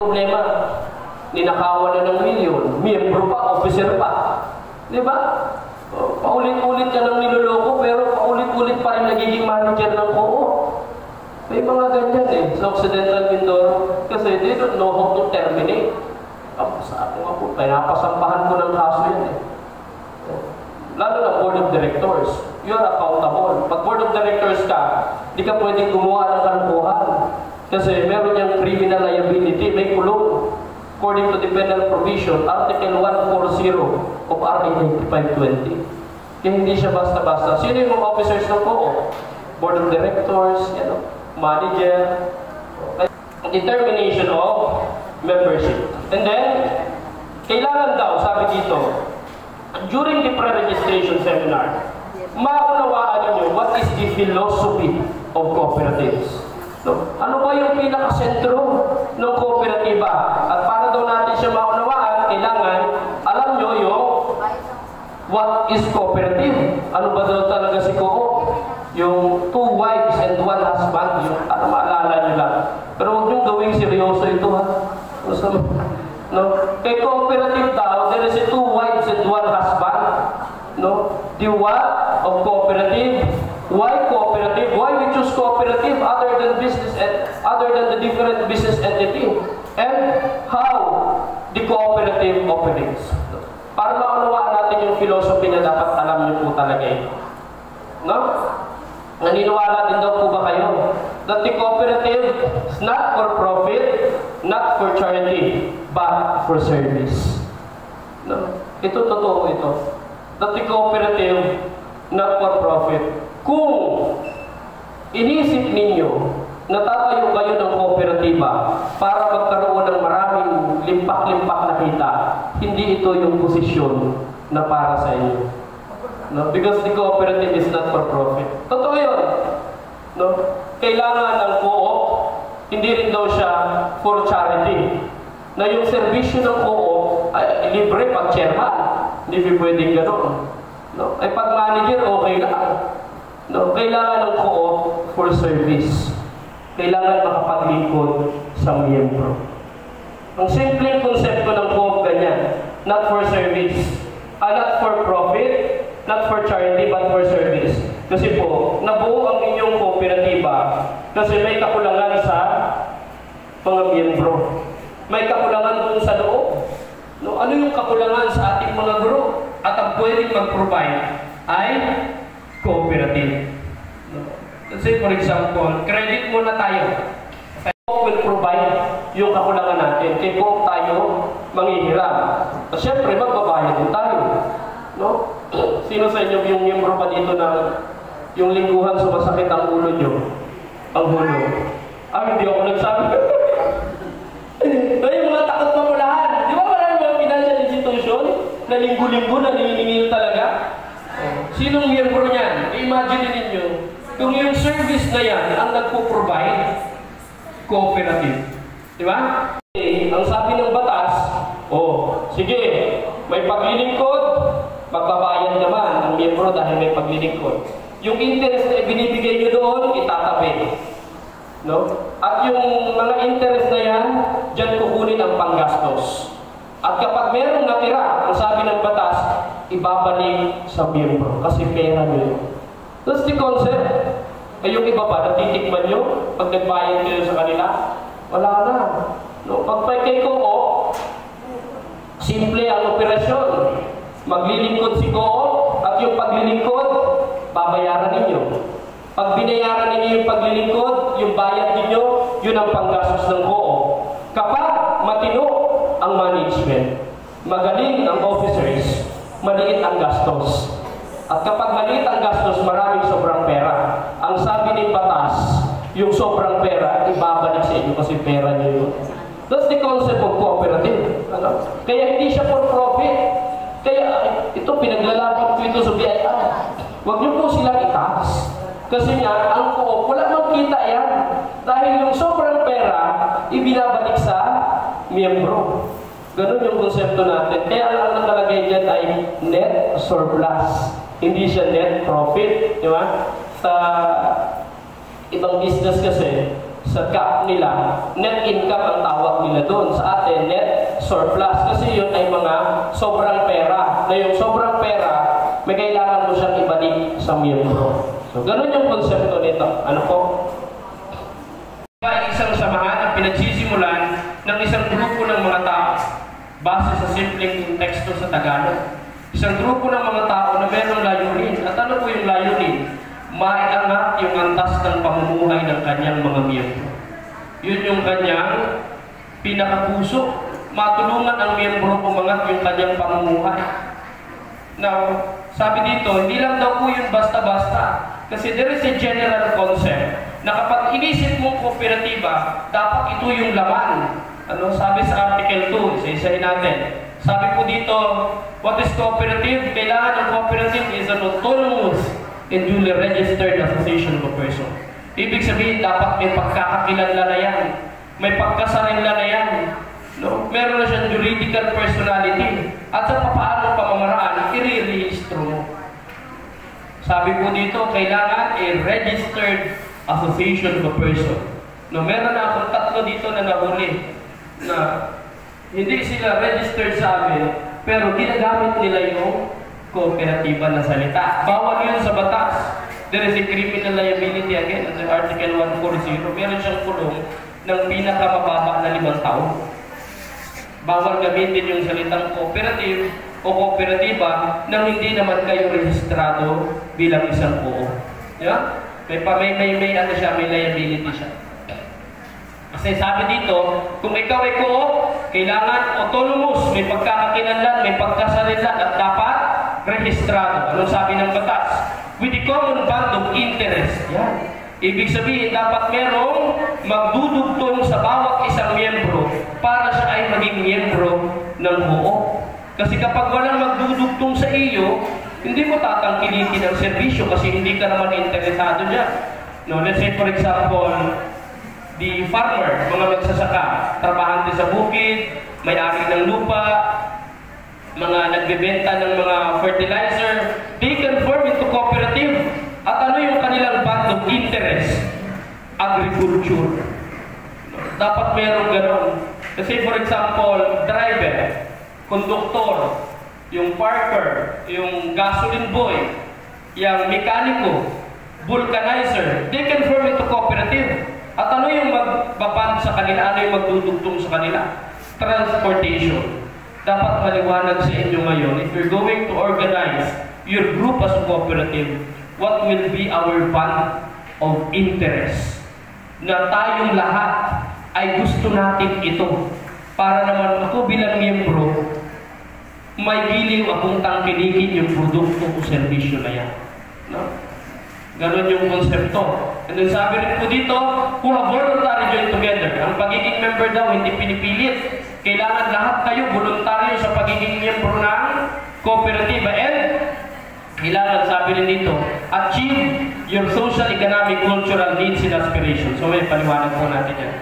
Problema, ninakawan na ng milyon, miyembro pa, officer pa. Di ba? Paulit-ulit ka ng niloloko, pero paulit-ulit pa rin nagiging manager ng co-op. May mga ganyan sa Occidental Mindoro, kasi they don't know how to terminate. Sa ako, pinapasampahan ko ng kaso yan Lalo na board of directors. You are accountable. Pag board of directors ka, di ka pwedeng gumawa ng kalukuhan. Kasi meron niyang criminal liability, may kulong. According to the penal provision, Article 140 of RA 9520. Kaya hindi siya basta-basta. Sino yung mga officers ng co-op? Board of directors, manager, determination of membership. And then, kailangan daw, sabi dito, during the pre-registration seminar, maunawaan niyo what is the philosophy of cooperatives. So, ano ba yung pinakasentro ng kooperatiba? At para daw natin siya maunawaan, kailangan alam nyo yung what is cooperative. Ano ba daw talaga si co-op? Yung 2 wives and 1 husband, yung ano maalala nyo lang. Pero huwag nyo gawing seryoso ito ha. No? Kay cooperative daw, there is 2 wives and 1 husband. No? The what of cooperative? Why cooperative? Why we choose cooperative other than business and other than the different business entity? And how the cooperative operates? Para maunawaan natin yung philosophy na dapat alam niyo po talaga ito. No? Naniniwala din daw po ba kayo that the cooperative is not for profit, not for charity, but for service? No? Ito totoo ito. That the cooperative not for profit. Kung inisip ninyo na tatayo kayo ng kooperatiba para magkaroon ng maraming limpak-limpak na kita, hindi ito yung posisyon na para sa inyo. No? Because the cooperative is not for profit. Totoo yun. No? Kailangan ng co-op, hindi rin daw siya for charity. Na yung servisyo ng co-op ay libre pag chairman. Hindi pwedeng gano'n. No? Ay pag manager, okay lang. No? Kailangan ng co-op for service. Kailangan makapaglingkod sa miyembro. Ang simpleng konsepto ng co-op ganyan. Not for service. Not for profit, not for charity, but for service. Kasi po, nabuo ang inyong kooperatiba kasi may kakulangan sa mga miyembro. May kakulangan dun sa loob. No? Ano yung kakulangan sa ating mga group? At ang pwedeng mag-provide ay cooperative. No? Kasi for example, credit muna tayo. Co-op will provide yung kakulangan natin. Kaya co-op tayo manghihiram. At syempre, magbabayad din tayo. No? Sino sa inyo yung miyembro pa dito na yung lingguhan sumasakit ang ulo nyo? Ang ulo. Hindi ako nagsabi. Yung mga takot mamulahan. Di ba marami mga financial institution na linggo-linggo na niningil talaga? Sinong miyembro niyan? Imagine ninyo, kung yung service na yan ang nagpo-provide, cooperative. Di ba? Ang sabi ng batas, sige, may paglilingkod, magbabayad naman ang miyembro dahil may paglilingkod. Yung interest na ibinibigay nyo doon, itatabi. No? At yung mga interest na yan, dyan kukunin ang panggastos. At kapag merong natira, ang sabi ng batas, ibabalik sa miyembro kasi pera nyo yun. That's the concept. Ay yung iba ba, natitikman nyo pag nagbayad kayo sa kanila? Wala na. No? Pag kay co-op, simple ang operasyon. Maglilingkod si co-op at yung paglilingkod, babayaran ninyo. Pag binayaran ninyo yung paglilingkod, yung bayad ninyo, yun ang panggastos ng co-op. Kapag matino ang management, magaling ang officers, maliit ang gastos. At kapag maliit ang gastos, maraming sobrang pera. Ang sabi ng batas, yung sobrang pera, ibabalik sa inyo kasi pera nyo yun. That's the concept of cooperative. Ano? Kaya hindi siya for profit. Kaya ito, pinaglalaban ko ito sa BIR. Huwag niyo po silang itaas. Kasi nga, ang co-op, wala mang kita yan. Dahil yung sobrang pera, ibinabalik sa miyembro. Ganun yung konsepto natin. Kaya ang nakalagay dyan ay net surplus. Hindi siya net profit. Di ba? Sa ibang business kasi, sa gap nila. Net income ang tawag nila doon. Sa atin, net surplus. Kasi yun ay mga sobrang pera. Na yung sobrang pera, may kailangan mo siyang ibalik sa miyembro. So, ganun yung konsepto nito. Ano po? Isang samahan ang pinagsisimulan ng isang grupo ng mga tao base sa simpleng teksto sa Tagalog. Isang grupo ng mga tao na mayroong layunin. At ano po yung layunin? Maiangat yung antas ng pamumuhay ng kanyang mga miyembro. Yun yung kanyang pinakapuso. Matulungan ang miyembro umangat yung kanyang pamumuhay. Now, sabi dito, hindi lang daw po yun basta-basta. Kasi there is a general concept na kapag inisip mong kooperatiba, dapat ito yung laman. Ano sabi sa Article 2? Isa-isahin natin. Sabi po dito, what is cooperative? Kailangan ng cooperative is an autonomous and duly registered association of a person. Ibig sabihin, dapat may pagkakakilanlan na yan. May pagkasarinlan na yan. No? Meron na siyang juridical personality. At sa paano pamamaraan, i-re-registro mo. Sabi po dito, kailangan a registered association of a person. No, meron na akong 3 dito na nahuli na hindi sila registered sa amin, pero ginagamit nila yung kooperatiba na salita. Bawal yun sa batas. There is a criminal liability again, under Article 140. Meron siyang kulong ng pinakamababa na 5 taon. Bawal gamitin yung salitang cooperative o kooperatiba nang hindi naman kayo rehistrado bilang isang buo. Yeah? May ano siya, may liability siya. Kasi sabi dito, kung ikaw ay co-op, kailangan autonomous, may pagkakakilanlan, may pagkasarilan at dapat rehistrado. Anong sabi ng batas? With the common bond of interest. Yan. Ibig sabihin, dapat merong magdudugtong sa bawat isang miyembro para siya ay maging miyembro ng co-op. Kasi kapag walang magdudugtong sa iyo, hindi mo tatangkilikin ang serbisyo kasi hindi ka naman interesado dyan. No, let's say for example, the farmer, mga magsasaka, trabahante sa bukid, may-ari ng lupa, mga nagbebenta ng mga fertilizer, they can form into cooperative. At ano yung kanilang bond of interest? Agriculture. Dapat merong ganon. Kasi for example, driver, konduktor, yung parker, yung gasoline boy, yung mekaniko, vulcanizer, they can form into cooperative. At ano yung magbaband sa kanila? Ano yung magdudugtong sa kanila? Transportation. Dapat maliwanag sa inyo ngayon, if you're going to organize your group as a cooperative, what will be our bond of interest? Na tayong lahat ay gusto natin ito. Para naman ako bilang miyembro, may giliw akong tangkilikin yung produkto o serbisyo na yan. No? Ganon yung konsepto. And then sabi rin po dito, who have voluntary joined together. Ang pagiging member daw, hindi pinipilit. Kailangan lahat kayo voluntaryo sa pagiging miyembro ng cooperative. And kailangan, sabi rin dito, achieve your social, economic, cultural needs and aspirations. So may paliwanag po natin yan.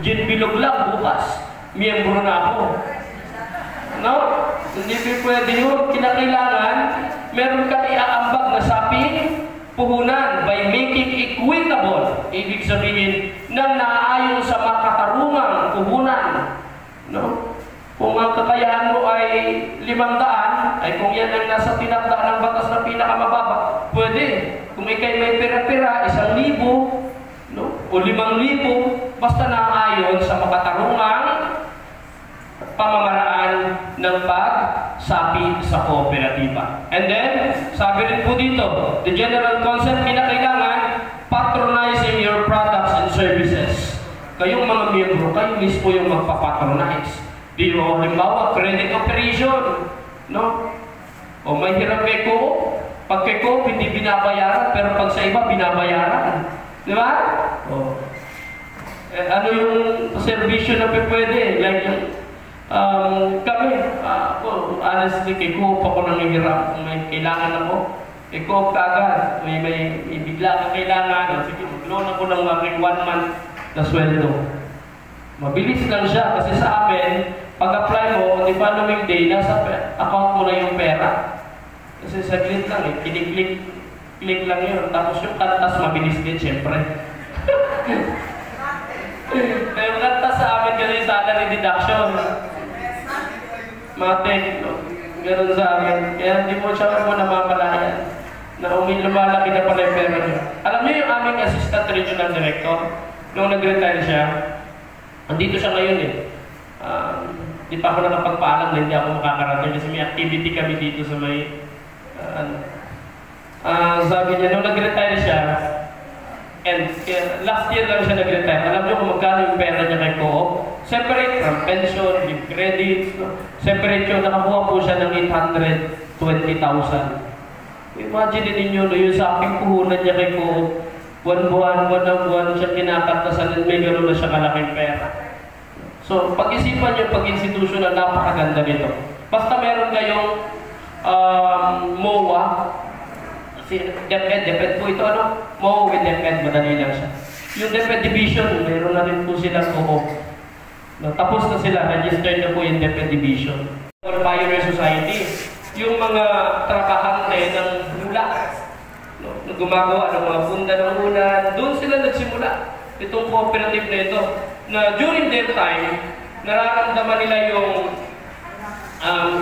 Gin bilog lang bukas, miyembro na ako. No? Hindi pwede yun. Kinakailangan, meron ka iaambag na saping puhunan by making equitable. Ibig sabihin, na naayon sa makatarungang puhunan. No? Kung ang kakayahan mo ay 500, ay kung yan ang nasa tinakdaan ng batas na pinakamababa, pwede. Kung ikay may pera-pera, 1,000, no? O 5,000, basta naayon sa makatarungang pamamaraan ng pagsapi sa kooperatiba. And then, sabi rin po dito, the general concept, kinakailangan patronizing your products and services. Kayong mga miyembro, kayo mismo yung magpapatronize. Di o, halimbawa, credit operation, no? O may hirap kay co-op. Pag kay co-op, hindi binabayaran, pero pag sa iba, binabayaran. Di ba? O. Ano yung servisyo na pwede? Like yung, kami, honestly, kay co-op ako nangyihirap. Kung may kailangan ako, kay co-op ka agad. May bigla ka kailangan. Sige, mag-loan ako ng 1 month na sweldo. Mabilis lang siya kasi sa amin, pag-apply mo, on the following day, nasa account mo na yung pera. Kasi saglit lang eh, kiniklik lang yun. Tapos yung kantas, mabilis din, syempre. May kanta sa amin kasi salary deduction. Matik, no? Ganun sa amin. Kaya hindi mo siya mo namamalayan na lumalaki na pala yung pera niyo. Alam niyo yung aming assistant regional director, nung nag-retire siya, andito siya ngayon eh. Di pa ako nakapagpaalam na hindi ako makakarating kasi may activity kami dito sa may sabi niya, nung nag-retire siya, and last year lang siya nag-retire, alam niyo kung magkano yung pera niya kay Co-op? Separate from pension, give credits, no? Separate yun, nakakuha po siya ng 820,000. Imagine ninyo, no, yung sa aking puhunan niya kay Co-op, buwan siya kinakatasan, may gano'n na siya kalaking pera. So, pag-isipan niyo pag-institutional, napakaganda nito. Basta meron kayong MOA, DepEd po ito, ano? MOA with DepEd, madali lang siya. Yung DepEd Division, meron na rin po silang Co-op. No, tapos na sila, registered na po yung DepEd Division. For Pioneer Society, yung mga trabahante ng mula, no, gumagawa ng mga funda ng ulan, doon sila nagsimula. Itong cooperative na ito, na during their time, nararamdaman nila yung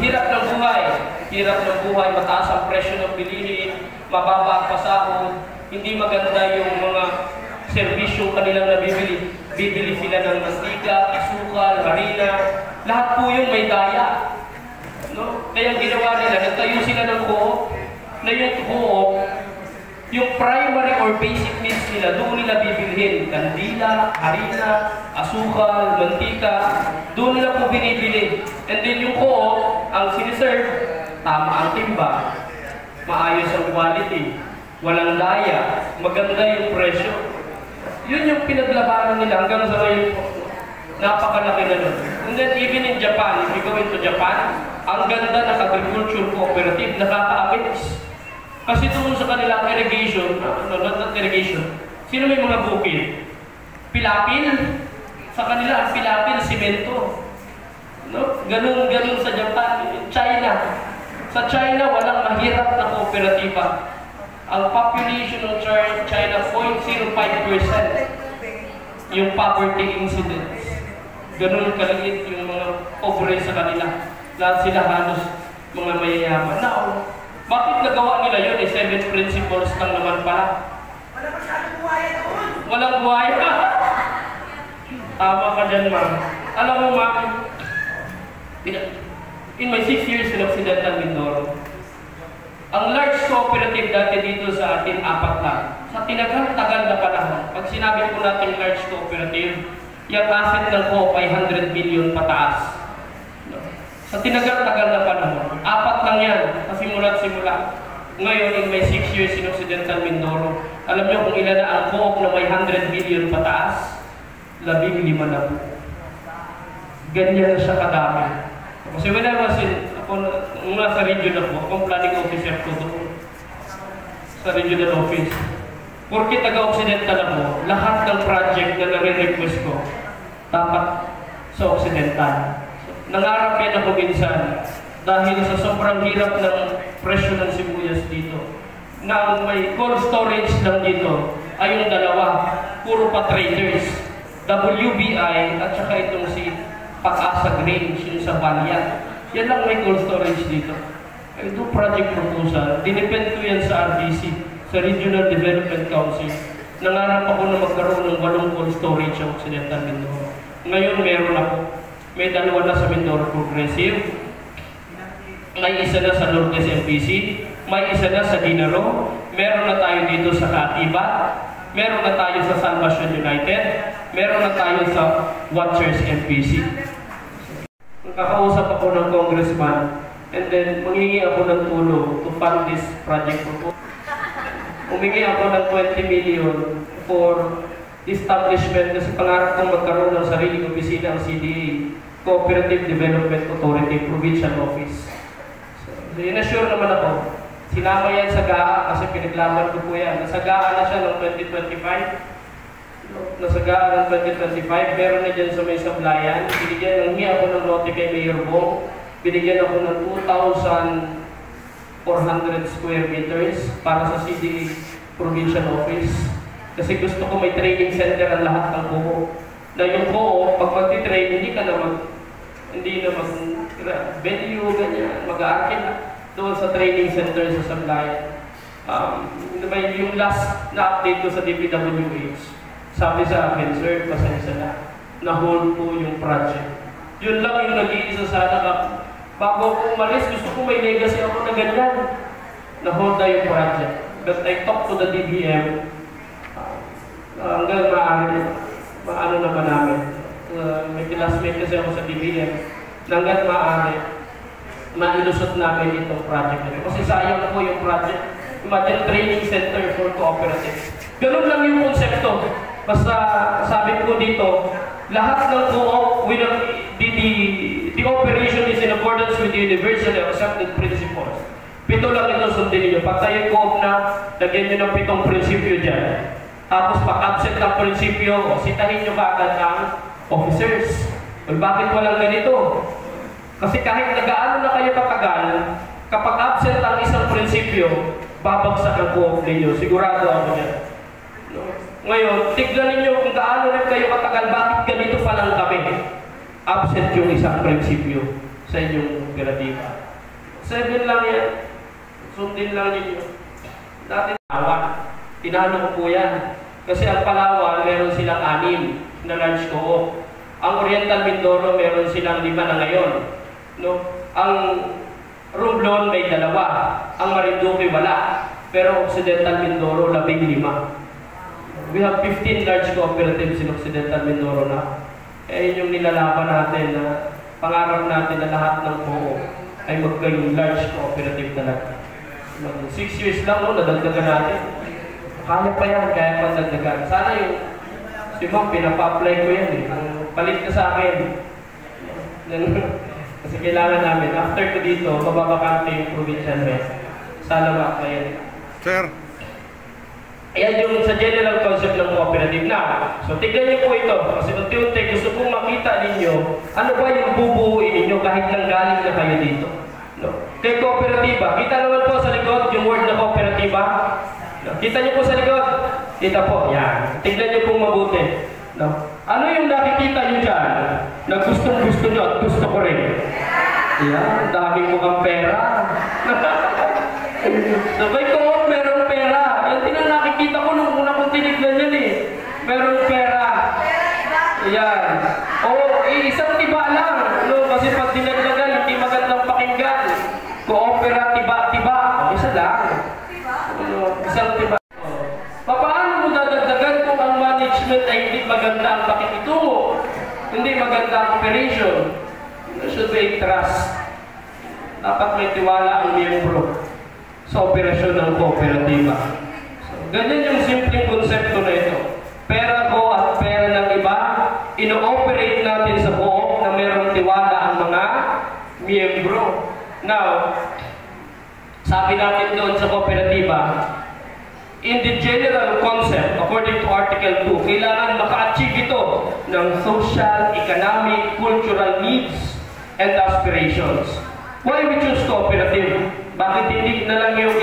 hirap ng buhay, mataas ang presyo ng bilihin, mababa ang pasahod, hindi maganda yung mga serbisyong kanilang nabibili. Bibili sila ng mantika, asukal, harina, lahat po yun may daya. No? Kaya ginawa nila, nagtayo sila ng Co-op, na yung Co-op, yung primary or basic needs nila, doon nila bibilhin. Kandila, harina, asukal, mantika, doon nila po binibili. And then yung Co-op, ang siniserve, tama ang timba, maayos ang quality, walang daya, maganda yung presyo. Yun yung pinaglabanan nila hanggang sa ngayon po. Napakalaki na nun. And then even in Japan, if you go into Japan, ang ganda ng agriculture cooperative, nakaka-amaze. Kasi doon sa kanilang irrigation, not irrigation, sino may mga bukid? Pilapil. Sa kanila, ang pilapil, simento. No? Ganun sa Japan. China. Sa China, walang mahirap na kooperatiba. Ang population ng China, 0.05% yung poverty incidence. Ganun kaliit yung mga pobre sa kanila. Lahat sila halos mga mayayaman. Now, bakit nagawa nila yun? 7 principles lang naman pala. Wala masyadong buhaya doon. Walang buhaya. Tama ka dyan, ma'am. Alam mo, ma'am, in my 6 years in Occidental Mindoro, ang large cooperative dati dito sa atin, 4 lang. Sa tinagal-tagal na panahon, pag sinabi po natin large cooperative, yung asset ng Co-op ay 100 billion pataas. No? Sa tinagal-tagal na panahon, 4 lang yan, simula. Ngayon, in my 6 years in Occidental Mindoro, alam nyo kung ilan na ang Co-op na may 100 billion pataas? 15 na po. Ganyan siya kadami. Kasi when I was nung nasa region ako, akong planning officer ko doon sa regional office. Porque taga-Occidental ako, lahat ng project na nare-request ko, dapat sa Occidental. Nangarap yan ako minsan dahil sa sobrang hirap ng presyo ng sibuyas dito. Na may cold storage lang dito ay yung dalawa, puro pa traders. WBI at saka itong si Pag-asa Grains, yung sa Balya. Yan lang may cold storage dito. Ito project proposal, dinepend ko yan sa RDC, sa Regional Development Council. Nangarap ako na magkaroon ng 8 cold storage sa Occidental Mindoro. Ngayon meron ako. May 2 na sa Mindoro Progressive, may isa na sa Lourdes MPC, may isa na sa Dinaro, meron na tayo dito sa Katiba, meron na tayo sa Salvation United, meron na tayo sa Watchers MPC. Kakausap ako ng congressman and then mangingi ako ng tulong to fund this project ko. Humingi ako ng 20 million for establishment kasi pangarap kong magkaroon ng sariling opisina ang CDA, Cooperative Development Authority, Provincial Office. So, in-assure naman ako. Sinama yan sa GAA kasi pinaglaban ko po yan. Nasagaan na siya ng 2025. Nasagaan ng 2025, meron na dyan sa may sablayan. Binigyan ako ng lote kay Mayor Bong. Binigyan ako ng 2,400 square meters para sa CDA Provincial Office. Kasi gusto ko may training center ang lahat ng co-op. Na yung co-op, pag magti-train, hindi na mag-venue, ganyan, mag-aarkin doon sa training center sa Sablayan. Yung last na update ko sa DPWH, sabi sa akin, sir, pasensya na hold po yung project. Yun lang yung nag-iisa sana ka. Bago ko umalis, gusto ko may legacy ako na ganyan. Na-hold na yung project. But I talked to the DBM, hanggang maano naman namin. May classmate kasi ako sa DBM, hanggang mailusot namin itong project na. Kasi sayang po yung project. Imagine training center for cooperatives. Ganun lang yung konsepto. Basta sabi ko dito, lahat ng co-op, the operation is in accordance with the universally accepted principles. 7 lang ito sundin ninyo. Pag tayo co-op na, lagyan nyo ng 7 prinsipyo dyan. Tapos pag-absent ng prinsipyo, sitahin nyo kaagad ang officers. Well, bakit walang ganito? Kasi kahit nagaano na kayo katagal, kapag absent ang isang prinsipyo, babagsak ang co-op ninyo. Sigurado ako yan. No? Ngayon, tignan ninyo kung gaano rin kayo katagal, bakit ganito pa lang kami. Absent yung isang prinsipyo sa inyong kooperatiba. 7 lang yan. Sundin lang ninyo. Dati tinalo ko po yan. Kasi ang Palawan, meron silang 6 na large co-op. Ang Oriental Mindoro, meron silang 5 na ngayon. No? Ang Romblon may 2. Ang Marinduque wala. Pero Occidental Mindoro, 15. We have 15 large cooperatives in Occidental Mindoro na. Yun yung nilalaban natin na pangarap natin na lahat ng co-op ay magkayong large cooperative talaga. 6 years lang, no, nadagdagan natin. Kaya pa yan, kaya pa nadagdagan. Sana yung si Ma'am, pinapa-apply ko yan eh. Palit ka sa akin. Kasi kailangan namin. After ko dito, mababakante yung provincial rest. Sana ma-apply yan. Sir. Ayan yung sa general concept ng cooperative na. So, tignan niyo po ito. Kasi unti-unti, gusto kong makita ninyo ano ba yung bubuuin ninyo kahit nang galing na kayo dito. No? Kay kooperatiba, kita naman po sa likod yung word na kooperatiba. No? Kita niyo po sa likod? Kita po, yan. Tignan niyo pong mabuti. No? Ano yung nakikita niyo dyan na gustong-gusto niyo at gusto ko rin? Yan, daming mukhang pera. So, may co-op, merong pera. Yan din ang nakikita ko nung una kong tinignan yan eh. Merong pera. Yan. Oo, isang tiba lang. No, kasi pag dinagdagan, hindi magandang pakinggan. Cooperativa. Isa lang. Isang tiba. Paano mo dadagdagan kung ang management ay hindi maganda ang pakikitungo? Hindi maganda ang operation? There should be trust. Dapat may tiwala ang miyembro sa operasyon ng kooperatiba. So, ganyan yung simpleng konsepto na ito. Pera ko at pera ng iba, ino-operate natin sa co-op na mayroong tiwala ang mga miyembro. Now, sabi natin doon sa kooperatiba, in the general concept, according to Article 2, kailangan maka-achieve ito ng social, economic, cultural needs and aspirations. Why we choose cooperative? Bakit hindi na lang yung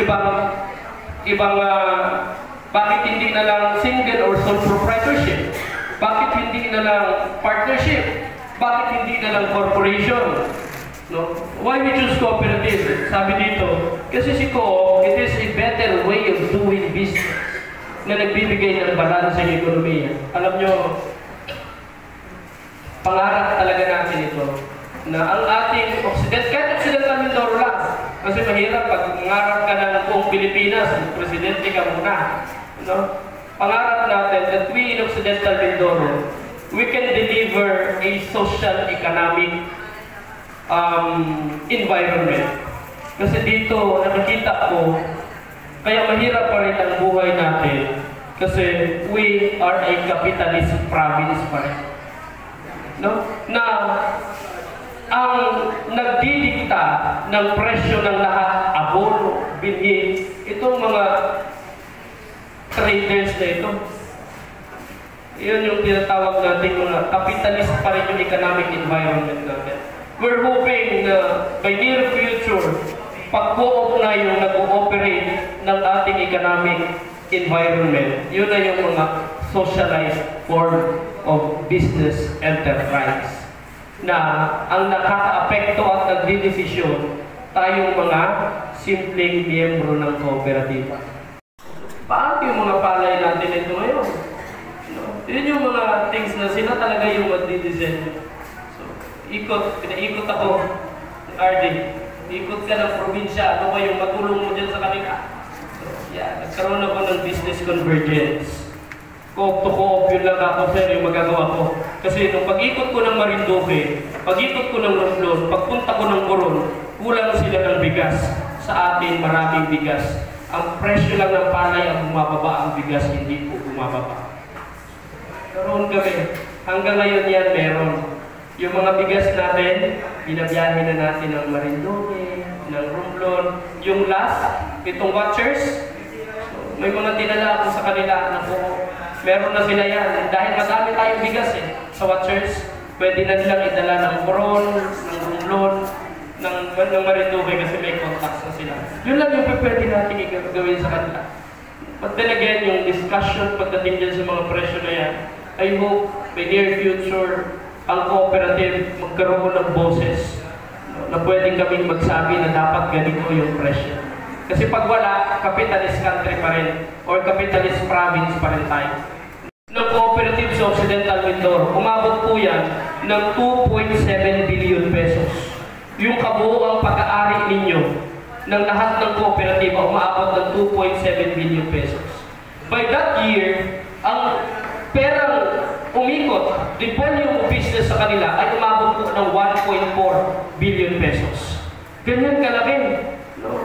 bakit hindi na lang single or sole proprietorship? Bakit hindi na lang partnership? Bakit hindi na lang corporation? No? Why we choose cooperative? Sabi dito, kasi si co-op, it is a better way of doing business na nagbibigay ng balance sa ekonomiya. Alam nyo, pangarap talaga natin ito na ang ating kahit Occidental Mindoro lang. Kasi mahirap pag mangarap ka ng buong Pilipinas, presidente ka muna. No? Pangarap natin that we in Occidental Mindoro, we can deliver a social, economic environment. Kasi dito, nakikita ko, kaya mahirap pa rin ang buhay natin kasi we are a capitalist province pa rin. No? Na ang nagdidikta ng presyo ng lahat, abono, binhi, itong mga traders na ito. Iyon yung tinatawag natin mga capitalist pa rin yung economic environment natin. We're hoping na by near future, pag co-op na yung nag-ooperate ng ating economic environment, yun na yung mga socialized form of business enterprise na ang nakaka-apekto at nagdidesisyon tayong mga simpleng miyembro ng kooperatiba. Paano yung mga palay natin ito ngayon? Yun yung mga things na sila talaga yung magdidesign. So, pinaikot ako, RD. Ikot ka ng probinsya, ano ba yung matulong mo dyan sa kanila? So, nagkaroon ako ng business convergence. Co-op to co-op, yun lang ako, sir, yung magagawa ko. Kasi nung pag-ikot ko ng Marinduque, pag-ikot ko ng Romblon, pagpunta ko ng Coron, kulang sila ng bigas. Sa atin, maraming bigas. Ang presyo lang ng palay ang bumababa, ang bigas hindi po bumababa. Karoon kami. Hanggang ngayon yan meron. Yung mga bigas natin, binabiyahe na natin ng Marinduque, ng Romblon. Yung last, itong watchers, may mga dinala ako sa kanila na po, meron na sila yan. Dahil madami tayong bigas sa watchers, pwede na nilang idala ng Coron, ng Romblon, ng Marinduque kasi may contacts na sila. Yun lang yung pwede natin gawin sa kanila. But then again, yung discussion pagdating dyan sa mga presyo na yan, I hope by near future, ang cooperative magkaroon ng boses na pwedeng kaming magsabi na dapat ganito yung presyo. Kasi pag wala, capitalist country pa rin or capitalist province pa rin tayo. Ng cooperative sa Occidental Mindoro, umabot po yan ng 2.7 billion pesos. Yung kabuoang pag-aari ninyo ng lahat ng kooperatiba, umabot ng 2.7 billion pesos. By that year, ang perang umikot, the volume of business sa kanila ay umabot po ng 1.4 billion pesos. Ganyan kalaki.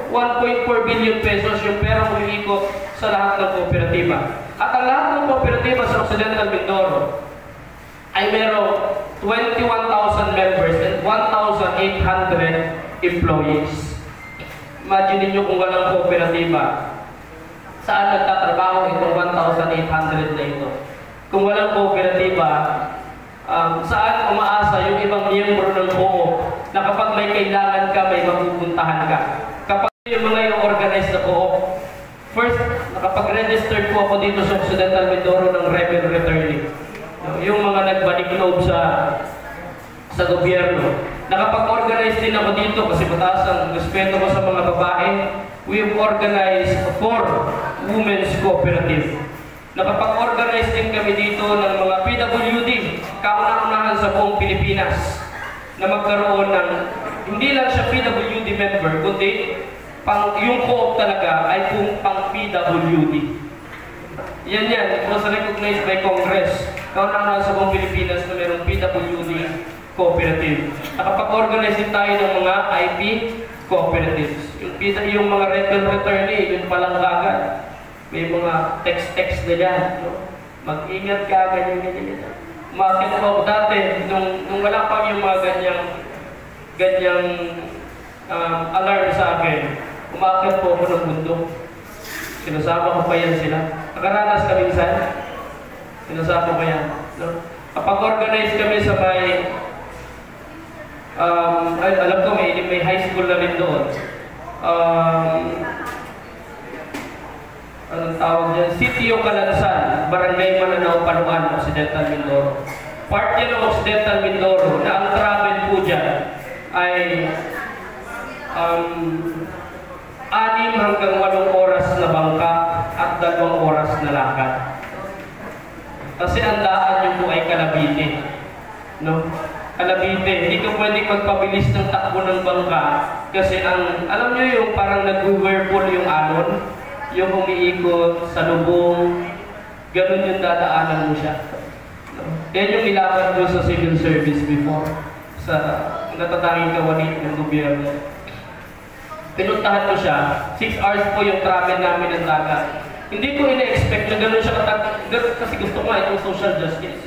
1.4 billion pesos yung perang umikot sa lahat ng kooperatiba. At ang lahat ng kooperatiba sa Occidental Mindoro ay merong 21,000 members and 1,800 employees. Imagine niyo kung walang kooperatiba, saan nagtatrabaho itong 1,800 na ito? Kung walang kooperatiba, saan umaasa yung ibang miyembro ng co-op na kapag may kailangan ka, may mapupuntahan ka? Kapag yung mga yung organized na co-op, first, nakapag-registered po ako dito sa Occidental Mindoro ng Rebel Returnee. Yung mga nagbalik loob sa gobyerno. Nakapag-organize din ako dito kasi mataas ang respeto ko sa mga babae. We have organized 4 women's cooperative. Nakapag-organize din kami dito ng mga PWD, kauna-unahan sa buong Pilipinas, na magkaroon ng, hindi lang siya PWD member, kundi yung co-op talaga ay pang PWD. Yan, it was recognized by Congress. Kauna-unahan sa buong Pilipinas na mayroong PWD cooperative. Nakapag-organize din tayo ng mga IP cooperatives. Yung mga rental returnee, yun palang kagad. May mga text na dyan. No? Mag-ingat ka, ganyan. Umakit ako dati, nung wala pa yung mga ganyang alarm sa akin, umakit po ako ng bundok. Sinasama ko pa yan sila. Nakaranas kami saan? Sinasama ko yan. No? Kapag organize kami sa may, alam ko may high school na rin doon. Anong tawag dyan? Sitio Calansan, Barangay Mananaw, Paluan, Occidental Mindoro. Part yan ng Occidental Mindoro na ang travel po dyan ay 6 hanggang 8 oras na bangka at 2 oras na lakad. Kasi ang daan nyo po ay Calabite. No? Calabite, hindi ka pwedeng magpabilis ng takbo ng bangka kasi alam nyo yung parang nag-whirlpool yung alon, yung umiikot sa lubong, ganun yung dadaanan mo siya. No? Yan yung ilaban ko sa civil service before, sa natatanging kawanin ng gobyerno. Pinuntahan ko siya, 6 hours po yung travel namin ng dagat. Hindi ko ina-expect na gano'n siya kasi gusto ko itong social justice.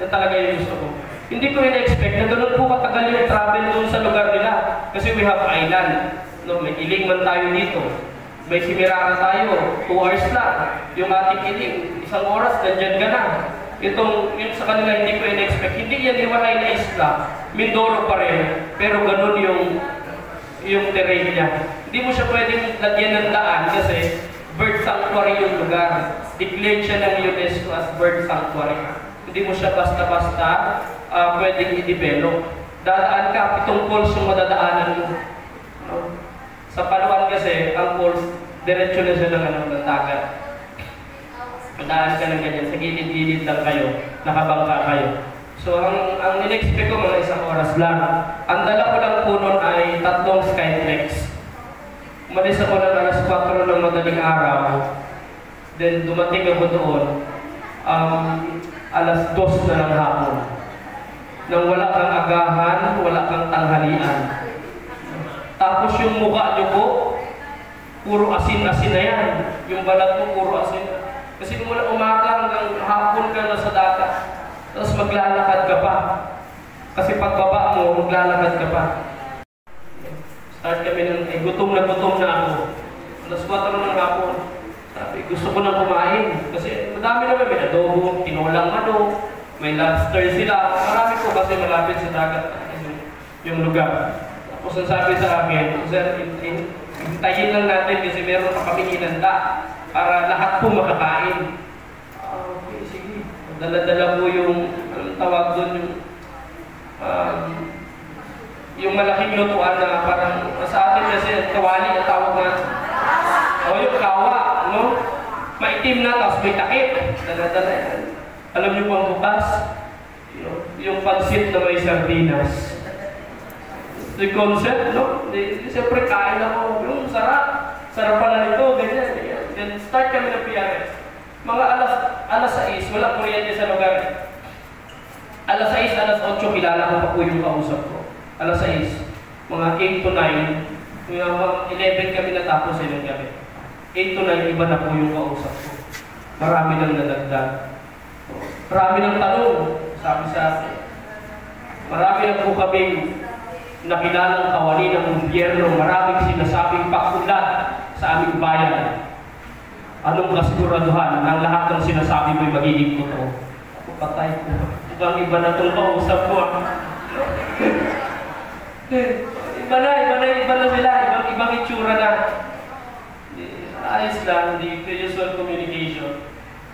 Yan talaga yung gusto ko. Hindi ko ina-expect na gano'n po katagal yung travel doon sa lugar nila. Kasi we have island. No, may iling man tayo dito. May Simirara tayo, 2 hours lang. Yung ating iling, 1 oras, nandyan ka na. Yung sa kanila hindi ko ina-expect. Hindi yan iwalay na isla. Mindoro pa rin. Pero gano'n yung terrain niya. Hindi mo siya pwedeng lagyan ng daan kasi bird sanctuary yung lugar. Declared siya ng UNESCO as bird sanctuary. Hindi mo siya basta-basta pwedeng i-develop. Dadaan ka, 7 falls yung madadaanan mo. Sa Palawan kasi, ang falls, diretso na siya ng dagat. Madaan ka ng ganyan, sa gilid-gilid lang kayo, nakabangka kayo. So, ang in-expect ko mga 1 oras lang. Ang dala ko lang po nun ay 3 Skyflex. Umalis ako ng alas 4 ng madaling araw. Then, dumating ako doon. Alas 2 na ng hapon. Nang wala kang agahan, wala kang tanghalian. Tapos yung mukha nyo po, puro asin-asin na yan. Yung balat mo, puro asin. Kasi mula umaga hanggang hapon ka na sa dagat. Tapos maglalakad ka pa. Kasi pagbaba mo, maglalakad ka pa. Start kami ng, gutom na ako. Alas 4 ng hapon. Sabi, gusto ko nang kumain. Kasi madami naman, may adobo, tinolang manok, may lobster sila. Marami ko kasi malapit sa dagat yung lugar. Tapos ang sabi sa akin, sir, hintayin lang natin kasi meron pa kami inanda para lahat po makakain. Okay, sige. Dala-dala po yung, anong tawag doon, yung malaking lutuan na parang sa atin kasi kawali ang tawag na. O yung kawa, no? Maitim na, tapos may takip. Dala-dala yan. Alam niyo po ang bukas? Yung pansit na may sardinas. The concept, no? Siyempre kain ako. Yung sarap. Sarap pala nito, ganyan. Then start kami ng PRS. Mga alas 6, wala kuryente sa lugar. Alas 6, alas 8, kilala ko pa po yung kausap ko. Alas 6, mga 8 to 9. Mga 11 kami natapos ilang gabi. 8 to 9, iba na po yung kausap ko. Marami nang nadagdag. Marami nang tanong, sabi sa akin. Marami na po kaming nakilalang kawani ng gobyerno, maraming sinasabing pakulat sa aming bayan. Anong kasiguraduhan ng lahat ng sinasabi mo'y magiging totoo? Ako patay po. Mukhang iba na itong kausap ko. Iba na sila. Ibang itsura na. Ayos lang, the usual communication.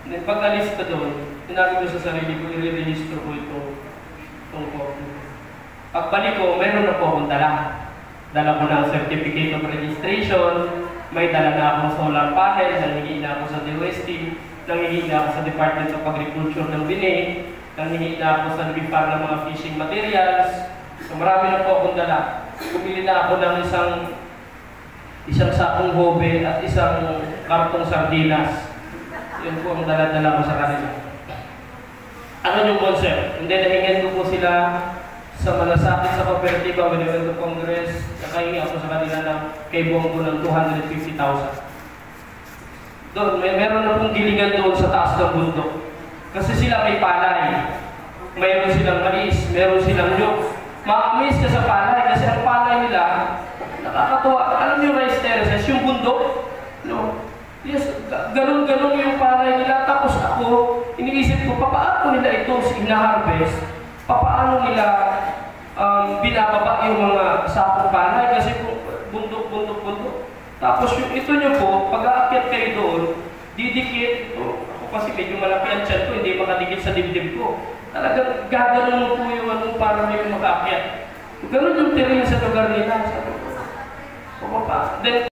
Then pag-alis ka doon, sinabi ko sa sarili ko, i-re-register ko itong copy. Pagbalik ko, meron na po akong dala. Dala ko na ang certificate of registration, may dala na akong solar panel, nangihingi na ako sa DOST, nangihingi na ako sa Department of Agriculture ng Bine, nangihingi na ako sa BIFAR ng mga fishing materials. So marami na po akong dala. Pumili na ako ng isang sakong hobe at isang kartong sardinas. Yun po ang dala-dala ko sa kanila. Ano yung concept? Hindi, nahingan ko po sila sa malasakit sa Cooperativa when I went to Congress. Nakahingi ako sa kanila ng kay Bongo ng 250,000. Doon, meron na pong gilingan doon sa taas ng bundok. Kasi sila may palay. Mayroon silang mais, meron silang nyug. Ma-amaze ka sa palay kasi ang palay nila, nakakatuwa. Alam niyo rice terraces, yung bundok? No? Yes, ganun-ganun yung palay nila. Tapos ako, iniisip ko, papaano nila ito hina-harvest? Papaano nila binababa yung mga sakong palay? Kasi bundok. Tapos yung ito nyo po, pag-aakyat kayo doon, didikit. Ako kasi medyo malaki ang tiyan ko, hindi makadikit sa dibdib ko. Talagang gaganon mo po yung para may makaakyat. Ganun yung terrain sa lugar nila. Then,